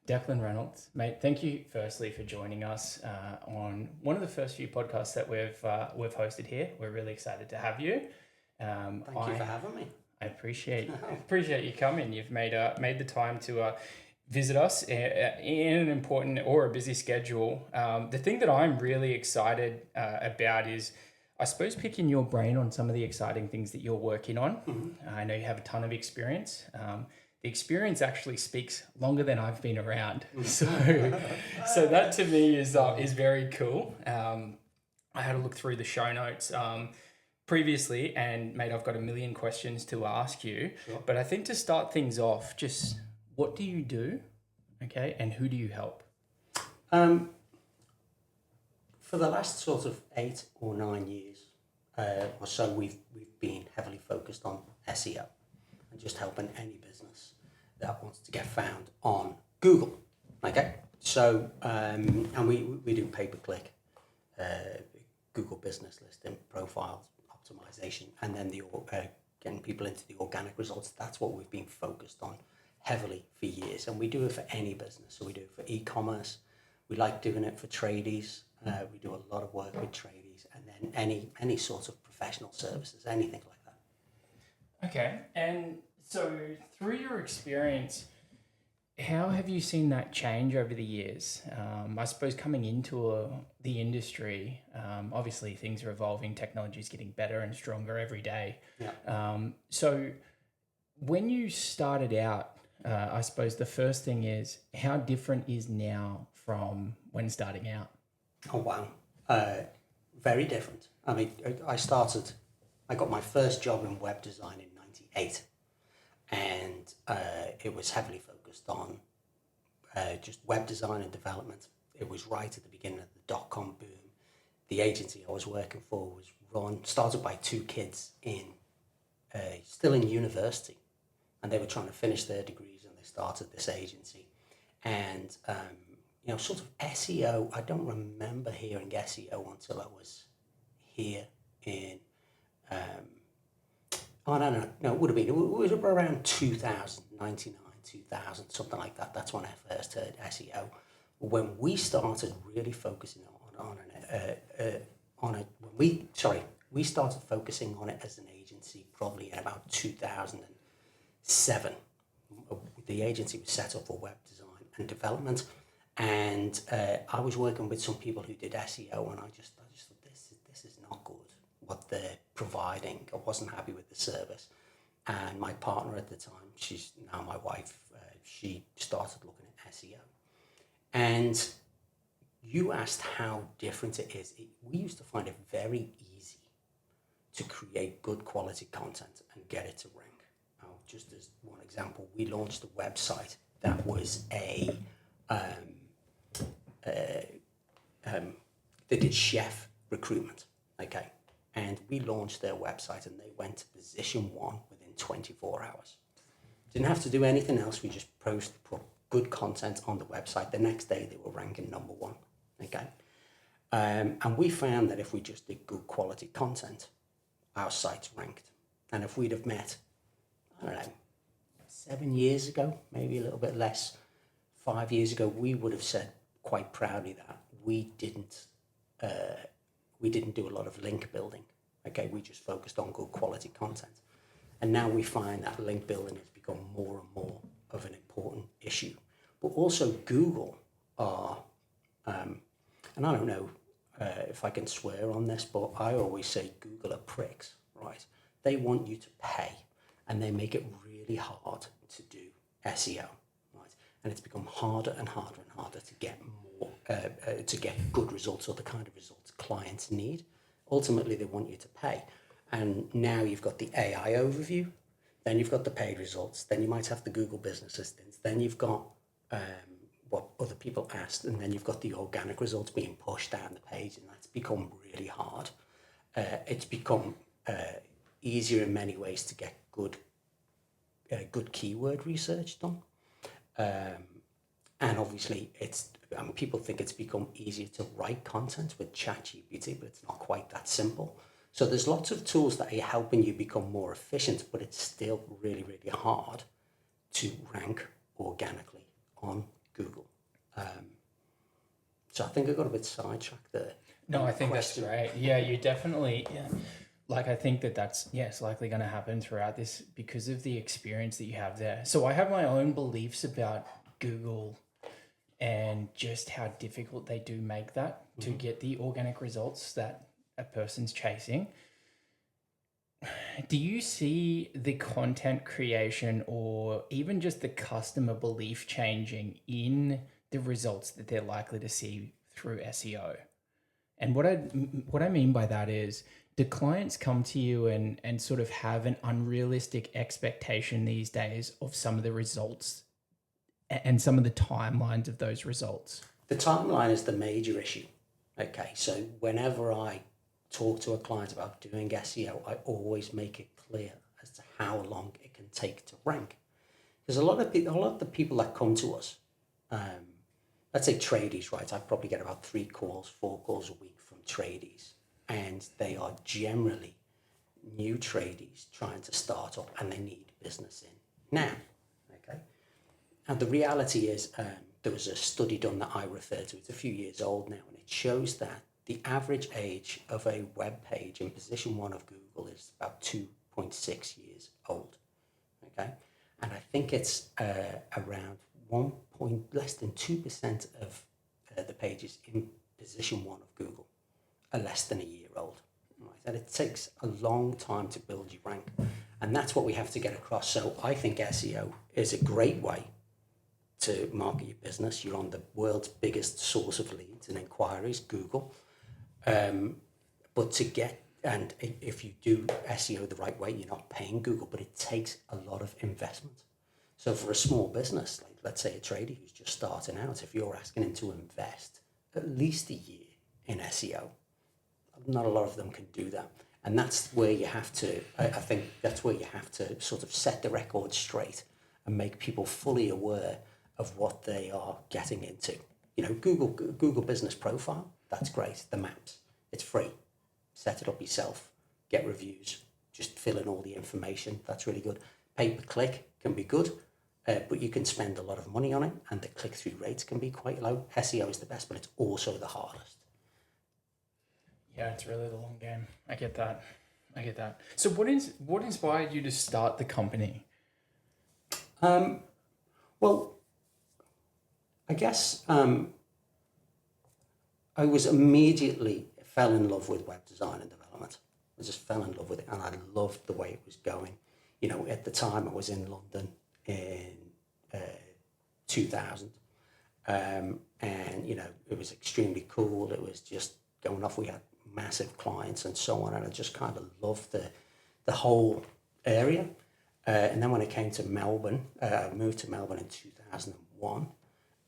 Declan Reynolds, mate. Thank you firstly for joining us on one of the first few podcasts that we've hosted here. We're really excited to have you. Thank you for having me. I appreciate you coming. You've made the time to visit us in an important or a busy schedule. The thing that I'm really excited about is, I suppose, picking your brain on some of the exciting things that you're working on. I know you have a ton of experience. The experience actually speaks longer than I've been around, so that to me is very cool. I had a look through the show notes previously, and mate, I've got a million questions to ask you. Sure. But I think to start things off, just what do you do, okay, and who do you help? For the last sort of 8 or 9 years or so, we've been heavily focused on SEO and just helping any business that wants to get found on Google. Okay, so and we do pay-per-click, Google business listing, profiles, optimization, and then getting people into the organic results. That's what we've been focused on heavily for years, and we do it for any business. So we do it for e-commerce. We like doing it for tradies. We do a lot of work with tradies, and then any sort of professional services, anything like that. Okay, and so through your experience, how have you seen that change over the years? I suppose coming into the industry, obviously things are evolving, technology is getting better and stronger every day. Yeah. So when you started out, I suppose the first thing is, how different is now from when starting out? Oh, wow. Very different. I mean, I got my first job in web design in 98, and it was heavily focused on just web design and development. It was right at the beginning of the dot-com boom. The agency I was working for was started by 2 kids still in university, and they were trying to finish their degrees, and they started this agency. And sort of SEO, I don't remember hearing SEO until I was here in, I don't know, no, it was around 2000, 99, 2000, something like that. That's when I first heard SEO. When we started really focusing we started focusing on it as an agency probably in about 2007. The agency was set up for web design and development. And I was working with some people who did SEO, and I just thought this is not good what they're providing. I wasn't happy with the service, and my partner at the time, she's now my wife, she started looking at SEO. And you asked how different it is. We used to find it very easy to create good quality content and get it to rank. Now, just as one example, we launched a website that was they did chef recruitment, okay, and we launched their website, and they went to position 1 within 24 hours. Didn't have to do anything else. We just put good content on the website. The next day they were ranking number 1, okay, and we found that if we just did good quality content, our site's ranked. And if we'd have met, I don't know, 7 years ago, maybe a little bit less, 5 years ago, we would have said quite proudly that we didn't do a lot of link building. Okay, we just focused on good quality content, and now we find that link building has become more and more of an important issue. But also Google are, and I don't know if I can swear on this, but I always say Google are pricks, right? They want you to pay, and they make it really hard to do SEO. And it's become harder and harder and harder to get to get good results, or the kind of results clients need. Ultimately, they want you to pay. And now you've got the AI overview, then you've got the paid results, then you might have the Google business assistants, then you've got what other people asked, and then you've got the organic results being pushed down the page, and that's become really hard. It's become easier in many ways to get good keyword research done. And obviously people think it's become easier to write content with ChatGPT, but it's not quite that simple. So there's lots of tools that are helping you become more efficient, but it's still really, really hard to rank organically on Google. So I think I got a bit sidetracked there. No, I think that's great. Yeah, you definitely, yeah. Like, I think that's, yeah, it's likely going to happen throughout this because of the experience that you have there. So I have my own beliefs about Google and just how difficult they do make that to get the organic results that a person's chasing. Do you see the content creation or even just the customer belief changing in the results that they're likely to see through SEO? And what I mean by that is, do clients come to you and sort of have an unrealistic expectation these days of some of the results and some of the timelines of those results? The timeline is the major issue. Okay, so whenever I talk to a client about doing SEO, I always make it clear as to how long it can take to rank. Because a lot of the people that come to us, let's say tradies, right? I probably get about 4 calls a week from tradies, and they are generally new tradies trying to start up, and they need business in now. Okay, and the reality is, there was a study done that I refer to. It's a few years old now, and it shows that the average age of a web page in position 1 of Google is about 2.6 years old. Okay, and I think it's around less than 2% of the pages in position 1 of Google are less than a year old. Right? And it takes a long time to build your rank, and that's what we have to get across. So I think SEO is a great way to market your business. You're on the world's biggest source of leads and inquiries, Google. But to get, and if you do SEO the right way, you're not paying Google, but it takes a lot of investment. So for a small business, like let's say a trader who's just starting out, if you're asking him to invest at least a year in SEO, not a lot of them can do that. And that's where you have to, I think that's where you have to sort of set the record straight and make people fully aware of what they are getting into. You know, Google Business Profile, that's great. The maps, it's free. Set it up yourself, get reviews, just fill in all the information. That's really good. Pay-per-click can be good, but you can spend a lot of money on it, and the click-through rates can be quite low. SEO is the best, but it's also the hardest. Yeah, it's really the long game. I get that. So what inspired you to start the company? Well, I guess I was immediately fell in love with web design and development. I just fell in love with it, and I loved the way it was going. You know, at the time I was in London in 2000, and you know, it was extremely cool. It was just going off. We had massive clients and so on, and I just kind of loved the whole area. And then when I came to Melbourne, I moved to Melbourne in 2001,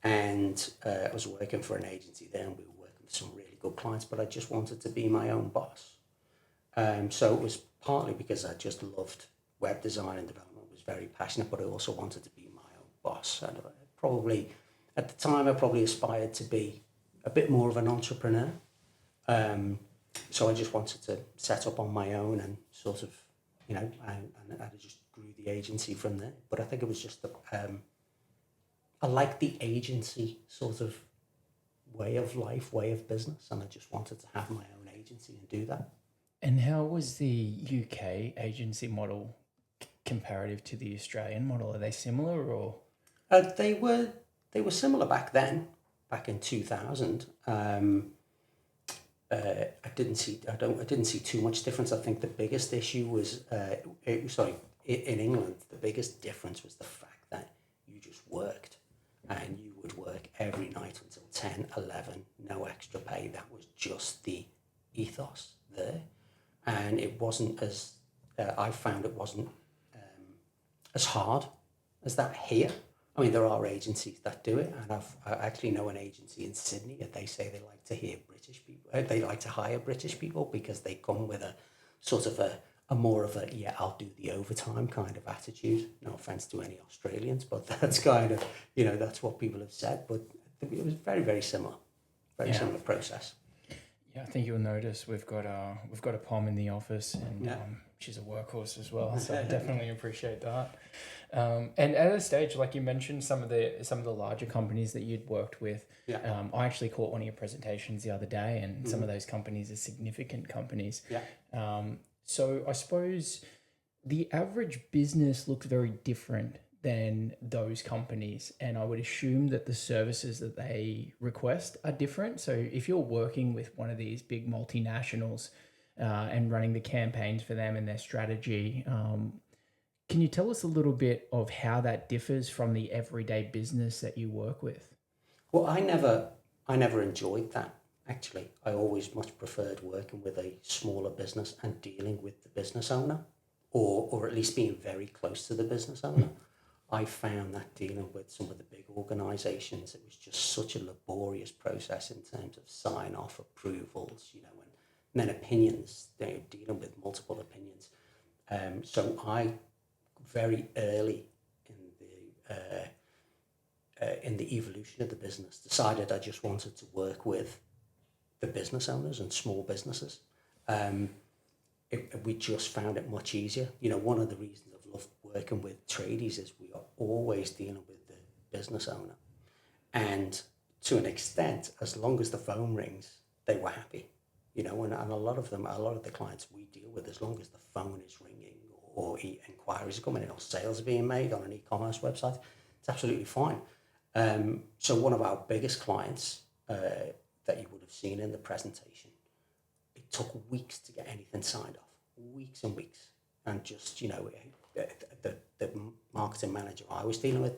and I was working for an agency there, and we were working with some really good clients, but I just wanted to be my own boss. So it was partly because I just loved web design and development, was very passionate, but I also wanted to be my own boss. And probably, at the time, I probably aspired to be a bit more of an entrepreneur. So I just wanted to set up on my own and sort of, you know, and I just grew the agency from there. But I think it was just I like the agency sort of way of life, way of business, and I just wanted to have my own agency and do that. And how was the UK agency model comparative to the Australian model? Are they similar or? They were similar back then, back in 2000. I didn't see too much difference. I think the biggest issue was in England, the biggest difference was the fact that you just worked, and you would work every night until 10, 11, no extra pay. That was just the ethos there, and it wasn't as I found it wasn't as hard as that here. I mean, there are agencies that do it, and I actually know an agency in Sydney, and they say they like to hear British people. They like to hire British people because they come with a sort of a more of a, yeah, I'll do the overtime kind of attitude. No offense to any Australians, but that's kind of, you know, that's what people have said. But it was very, very similar, similar process. Yeah, I think you'll notice we've got a Pom in the office, and she's a workhorse as well. So I definitely appreciate that. And at a stage, like you mentioned, some of the larger companies that you'd worked with. Yeah. I actually caught one of your presentations the other day, and some of those companies are significant companies. Yeah. So I suppose the average business looks very different than those companies, and I would assume that the services that they request are different. So if you're working with one of these big multinationals and running the campaigns for them and their strategy, can you tell us a little bit of how that differs from the everyday business that you work with? Well, I never enjoyed that. Actually, I always much preferred working with a smaller business and dealing with the business owner, or at least being very close to the business owner. I found that dealing with some of the big organisations, it was just such a laborious process in terms of sign off, approvals, you know, and then opinions. They're dealing with multiple opinions. So I very early in the evolution of the business decided I just wanted to work with the business owners and small businesses. We just found it much easier. You know, one of the reasons I've loved working with tradies is we are always dealing with the business owner. And to an extent, as long as the phone rings, they were happy. You know, and a lot of the clients we deal with, as long as the phone is ringing or inquiries are coming in or sales are being made on an e-commerce website, it's absolutely fine. So one of our biggest clients that you would have seen in the presentation, it took weeks to get anything signed off, weeks and weeks. And just, you know, the marketing manager I was dealing with,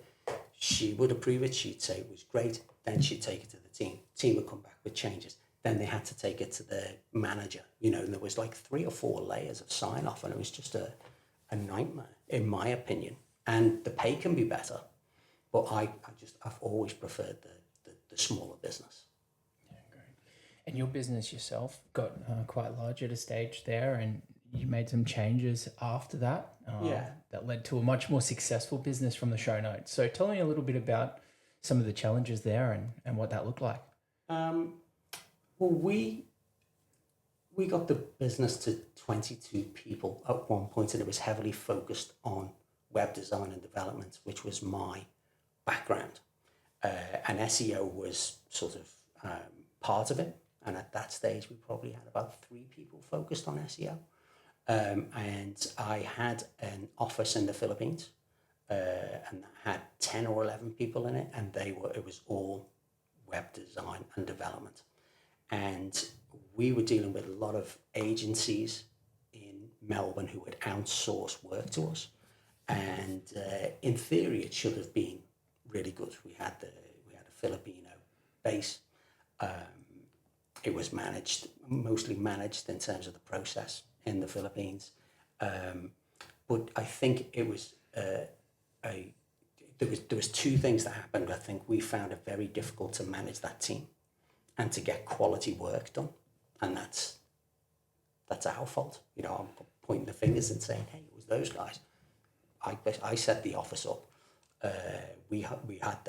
she would approve it. She'd say it was great. Then she'd take it to the team. Team would come back with changes. Then they had to take it to the manager, you know, and there was like 3 or 4 layers of sign off, and it was just a nightmare, in my opinion. And the pay can be better, but I've always preferred the smaller business. Yeah, great. And your business yourself got quite large at a stage there, and you made some changes after that. That led to a much more successful business from the show notes. So tell me a little bit about some of the challenges there and what that looked like. Well, we got the business to 22 people at one point, and it was heavily focused on web design and development, which was my background. And SEO was sort of part of it. And at that stage, we probably had about 3 people focused on SEO. And I had an office in the Philippines, and that had 10 or 11 people in it, and it was all web design and development. And we were dealing with a lot of agencies in Melbourne who would outsource work to us. And in theory, it should have been really good. We had a Filipino base. It was mostly managed in terms of the process in the Philippines. But I think it was there was 2 things that happened. I think we found it very difficult to manage that team and to get quality work done, and that's our fault. You know, I'm pointing the fingers and saying, "Hey, it was those guys." I set the office up. We hired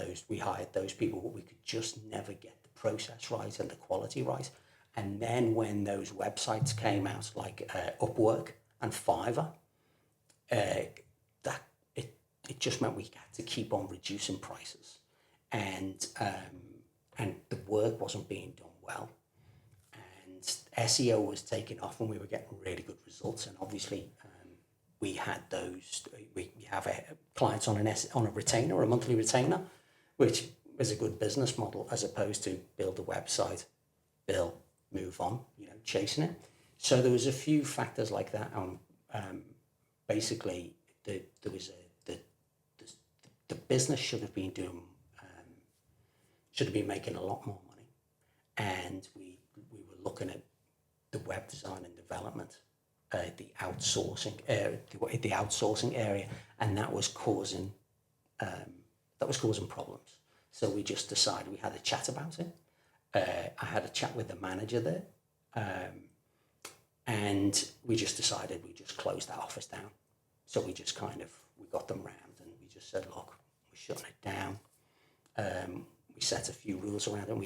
those people, but we could just never get the process right and the quality right. And then when those websites came out, like Upwork and Fiverr, it just meant we had to keep on reducing prices, and the work wasn't being done well, and SEO was taking off, and we were getting really good results. And obviously, we had those. We have clients on a retainer, a monthly retainer, which is a good business model as opposed to build a website, bill, move on, you know, chasing it. So there was a few factors like that. Basically, the business should have been making a lot more money, and we were looking at the web design and development, the outsourcing area, and that was causing problems. So we just decided, we had a chat about it. I had a chat with the manager there, and we just decided we just closed that office down. So we just we got them round, and we just said, look, we're shutting it down. We set a few rules around it, and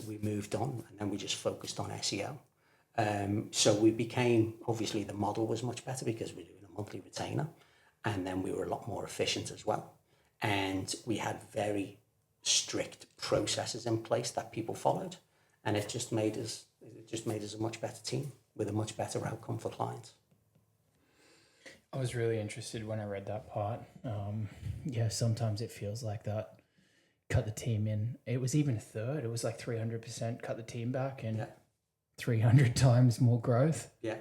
we moved on, and then we just focused on SEO. So we became, obviously the model was much better because we're doing a monthly retainer, and then we were a lot more efficient as well. And we had very strict processes in place that people followed, and it just made us a much better team with a much better outcome for clients. I was really interested when I read that part. Yeah, sometimes it feels like that. Cut the team in. It was even a third. It was like 300% cut the team back and 300 times more growth. Yeah.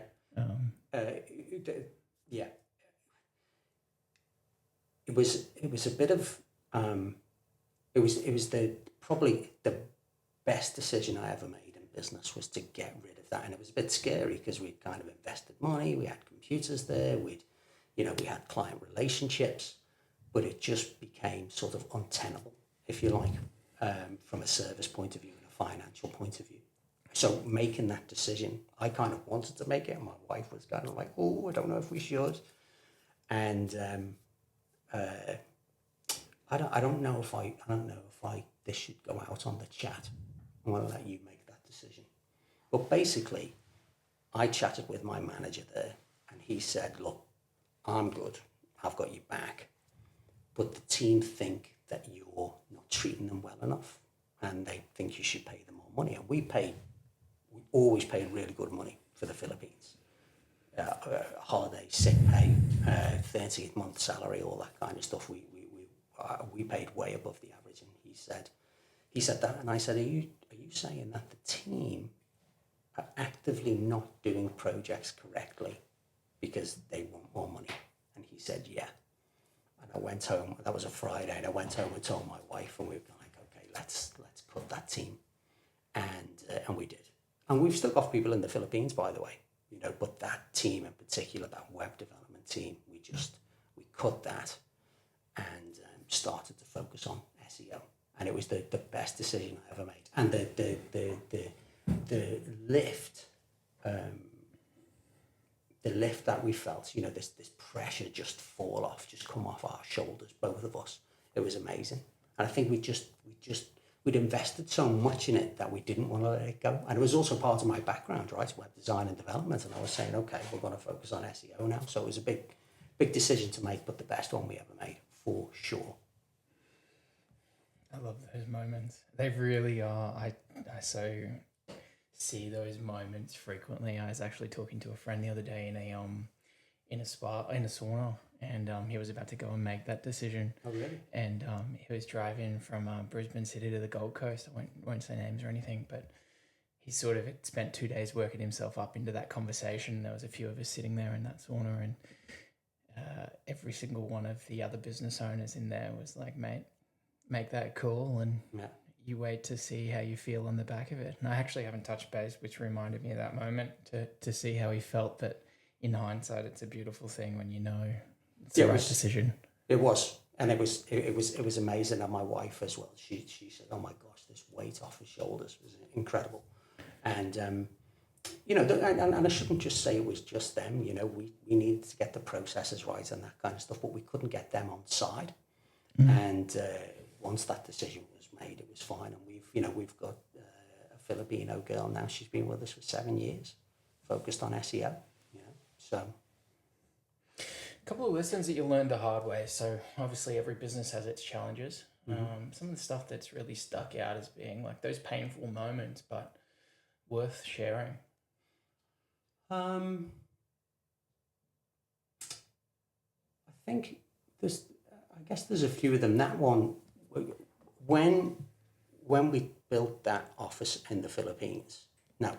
Yeah. It was a bit of it was probably the best decision I ever made in business was to get rid of that, and it was a bit scary because we'd kind of invested money, we had computers there, we had client relationships, but it just became sort of untenable, if you like, from a service point of view and a financial point of view. So making that decision, I kind of wanted to make it, and my wife was kind of like, "Oh, I don't know if we should," and I don't know if this should go out on the chat. I'm going to let you make that decision. But basically, I chatted with my manager there, and he said, "Look, I'm good. I've got you back. But the team think that you're not treating them well enough, and they think you should pay them more money." And we always paid really good money for the Philippines. Holiday, sick pay, 30th month salary, all that kind of stuff. We paid way above the average. And he said that, and I said, are you saying that the team are actively not doing projects correctly because they want more money? And he said, yeah. And I went home. That was a Friday, and I went home and told my wife, and we were like, okay, let's cut that team, and we did. And we've still got people in the Philippines, by the way, but that team in particular, that web development team, we cut that and started to focus on SEO. And it was the best decision I ever made. And the lift, that we felt, this pressure just come off our shoulders, both of us. It was amazing. And I think we'd invested so much in it that we didn't want to let it go. And it was also part of my background, right? Web design and development. And I was saying, okay, we're going to focus on SEO now. So it was a big decision to make, but the best one we ever made, for sure. I love those moments. They really are. I so see those moments frequently. I was actually talking to a friend the other day in a sauna, and he was about to go and make that decision. Oh, really? And he was driving from Brisbane City to the Gold Coast. I won't say names or anything, but he sort of had spent 2 days working himself up into that conversation. There was a few of us sitting there in that sauna, and every single one of the other business owners in there was like, mate, make that call and you wait to see how you feel on the back of it. And I actually haven't touched base, which reminded me of that moment to see how he felt. But in hindsight, it's a beautiful thing when it's the right decision. It was. And it was amazing. And my wife as well, she said, oh my gosh, this weight off his shoulders was incredible. And, and I shouldn't just say it was just them, we needed to get the processes right and that kind of stuff, but we couldn't get them on side. And once that decision was made, it was fine. And we've got a Filipino girl now. She's been with us for 7 years, focused on SEO. So. A couple of lessons that you learned the hard way. So obviously every business has its challenges. Some of the stuff that's really stuck out as being like those painful moments, but worth sharing. I think there's a few of them. That one, when we built that office in the Philippines, now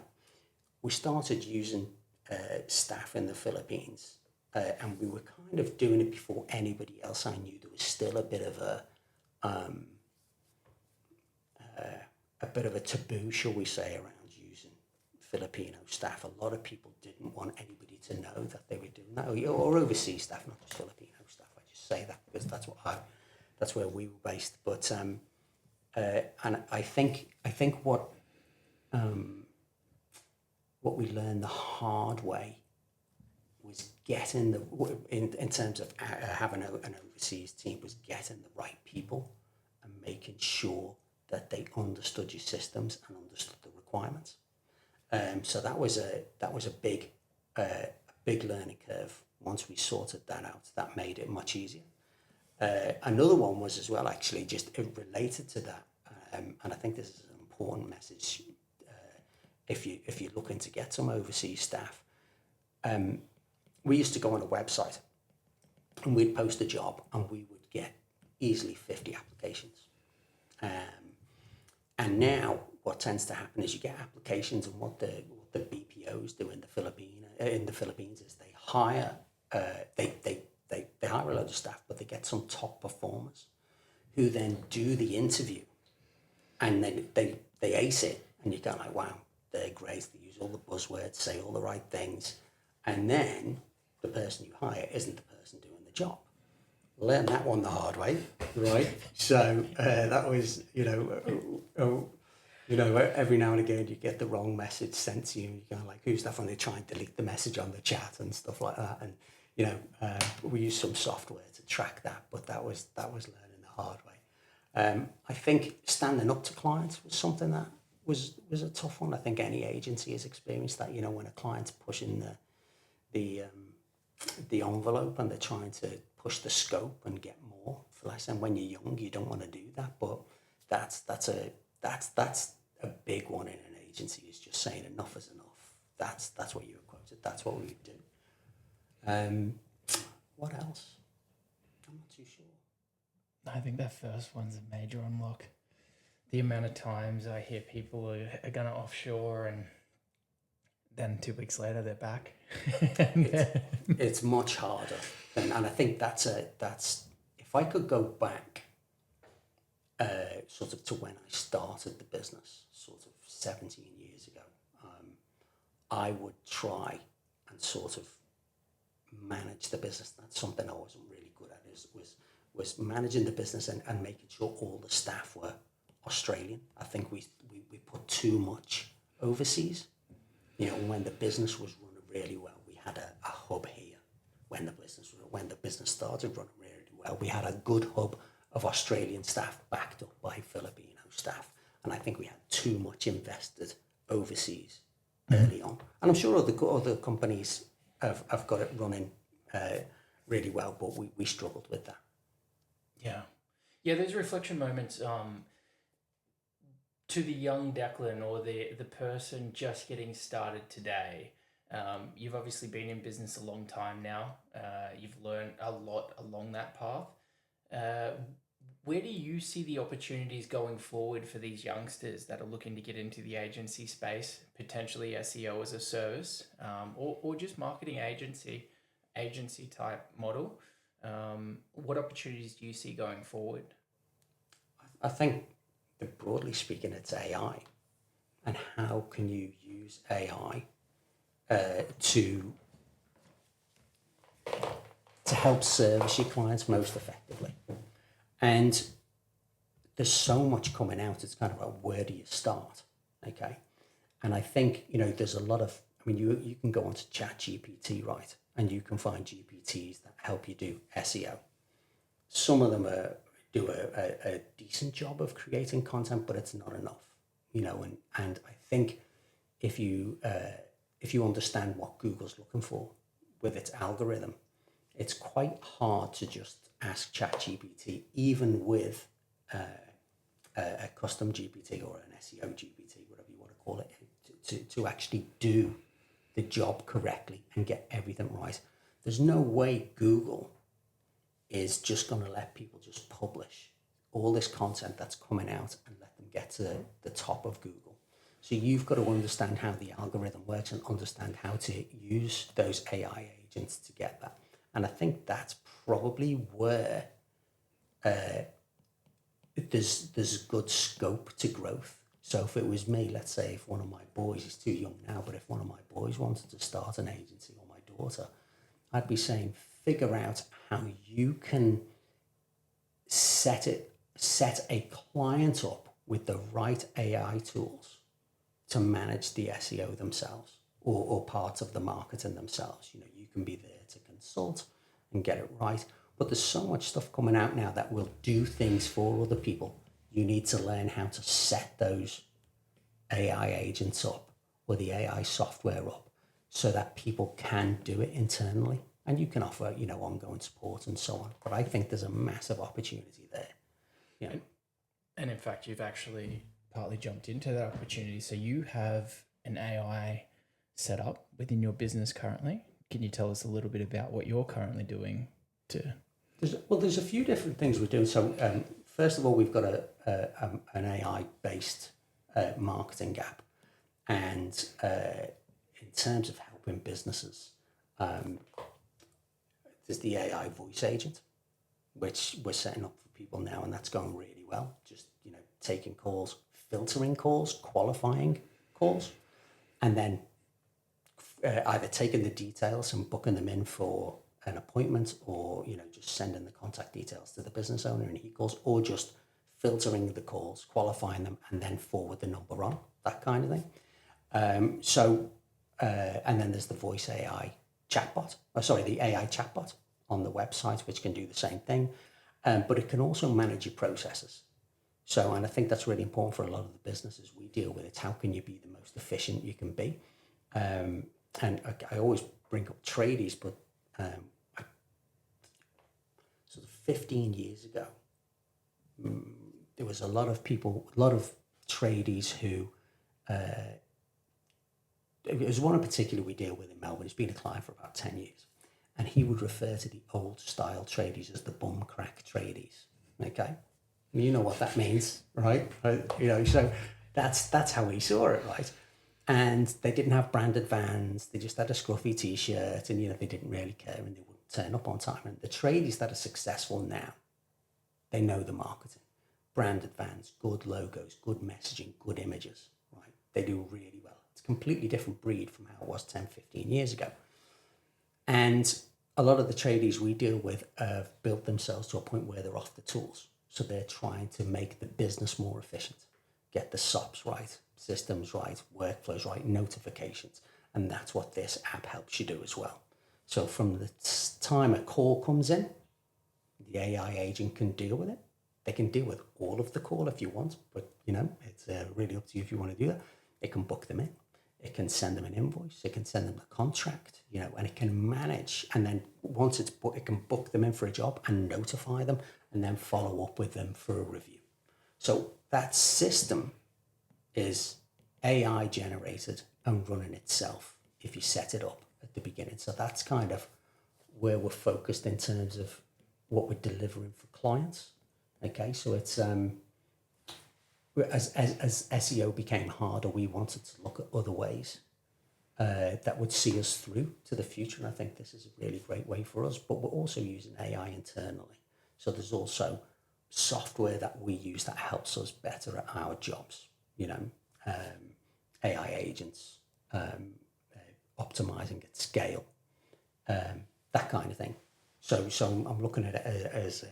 we started using staff in the Philippines, and we were kind of doing it before anybody else I knew. There was still a bit of a taboo, shall we say, around using Filipino staff. A lot of people didn't want anybody to know that they were doing that, or overseas staff, not just Filipino staff. I just say that because that's where we were based. But and I think what we learned the hard way was getting in terms of having an overseas team, was getting the right people and making sure that they understood your systems and understood the requirements. So that was a big learning curve. Once we sorted that out, that made it much easier. Another one was as well, actually, just related to that, and I think this is an important message. If you're looking to get some overseas staff, we used to go on a website and we'd post a job and we would get easily 50 applications. And now what tends to happen is you get applications, and what the BPOs do in the Philippines is they hire they hire a load of staff, but they get some top performers who then do the interview, and then they ace it, and you go like, wow, they're great, they use all the buzzwords, say all the right things, and then the person you hire isn't the person doing the job. Learn that one the hard way, right? So that was, every now and again you get the wrong message sent to you. You go like, who's that? And they try and delete the message on the chat and stuff like that. And we use some software to track that, but that was learning the hard way. I think standing up to clients was something that was a tough one. I think any agency has experienced that. When a client's pushing the envelope and they're trying to push the scope and get more for less. And when you're young, you don't want to do that. But that's a big one in an agency, is just saying enough is enough. That's what you were quoted. That's what we do. What else? I'm not too sure. I think that first one's a major unlock. The amount of times I hear people are going to offshore and then 2 weeks later they're back. It's much harder. And I think that's if I could go back sort of to when I started the business, sort of 17 years ago, I would try and sort of manage the business. That's something I wasn't really good at, was managing the business and making sure all the staff were Australian. I think we put too much overseas. When the business was running really well, we had a hub here. When the business started running really well, we had a good hub of Australian staff backed up by Filipino staff. And I think we had too much invested overseas early on. And I'm sure other companies have got it running really well, but we struggled with that. Yeah, those reflection moments to the young Declan, or the person just getting started today. You've obviously been in business a long time now. You've learned a lot along that path. Where do you see the opportunities going forward for these youngsters that are looking to get into the agency space, potentially SEO as a service, or just marketing agency type model? What opportunities do you see going forward? I think that broadly speaking, it's AI, and how can you use AI to help service your clients most effectively. And there's so much coming out. It's kind of like, where do you start? Okay. And I think, there's a lot of, you can go onto ChatGPT, right? And you can find GPTs that help you do SEO. Some of them do a decent job of creating content, but it's not enough, and I think if you understand what Google's looking for with its algorithm, it's quite hard to just ask ChatGPT, even with a custom GPT or an SEO GPT, whatever you want to call it, to actually do the job correctly and get everything right. There's no way Google is just going to let people just publish all this content that's coming out and let them get to the top of Google. So you've got to understand how the algorithm works and understand how to use those AI agents to get that. And I think that's probably where there's good scope to growth. So if it was me, let's say if one of my boys is too young now, but if one of my boys wanted to start an agency, or my daughter, I'd be saying, figure out how you can set a client up with the right AI tools to manage the SEO themselves, or parts of the marketing themselves. You can be there to consult and get it right. But there's so much stuff coming out now that will do things for other people. You need to learn how to set those AI agents up or the AI software up so that people can do it internally. And you can offer, ongoing support and so on. But I think there's a massive opportunity there. You know. And in fact, you've actually partly jumped into that opportunity. So you have an AI set up within your business currently. Can you tell us a little bit about what you're currently doing to... There's a few different things we're doing. So first of all, we've got an AI-based marketing app. And in terms of helping businesses, there's the AI voice agent, which we're setting up for people now, and that's going really well. Just, taking calls, filtering calls, qualifying calls, and then either taking the details and booking them in for an appointment, or, just sending the contact details to the business owner and he calls, or just filtering the calls, qualifying them, and then forward the number on, that kind of thing. And then there's the voice AI chatbot, the AI chatbot on the website, which can do the same thing, but it can also manage your processes. So, and I think that's really important for a lot of the businesses we deal with. It's how can you be the most efficient you can be? And I always bring up tradies, but sort of 15 years ago, there was a lot of tradies who, there's one in particular we deal with in Melbourne. He's been a client for about 10 years. And he would refer to the old style tradies as the bum crack tradies. Okay? And you know what that means, right? So that's how he saw it, right? And they didn't have branded vans. They just had a scruffy t-shirt, and, they didn't really care, and they wouldn't turn up on time. And the tradies that are successful now, they know the marketing. Branded vans, good logos, good messaging, good images, right? They do really well. It's a completely different breed from how it was 10, 15 years ago. And a lot of the tradies we deal with have built themselves to a point where they're off the tools. So they're trying to make the business more efficient, get the SOPs right, systems right, workflows right, notifications. And that's what this app helps you do as well. So from the time a call comes in, the AI agent can deal with it. They can deal with all of the call if you want, but it's really up to you if you want to do that. It can book them in. It can send them an invoice. It can send them a contract, and it can manage. And then once it's booked, it can book them in for a job and notify them, and then follow up with them for a review. So that system is AI generated and running itself if you set it up at the beginning. So that's kind of where we're focused in terms of what we're delivering for clients. Okay, so it's as SEO became harder, we wanted to look at other ways that would see us through to the future. And I think this is a really great way for us, but we're also using AI internally. So there's also software that we use that helps us better at our jobs, AI agents, optimizing at scale, that kind of thing. So I'm looking at it as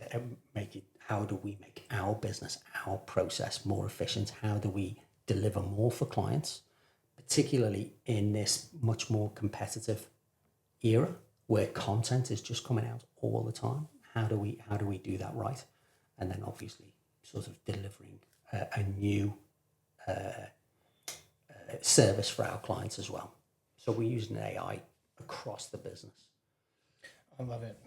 how do we make our business, our process more efficient? How do we deliver more for clients, particularly in this much more competitive era where content is just coming out all the time? How do we do that right? And then obviously sort of delivering a new service for our clients as well. So we're using AI across the business. I love it.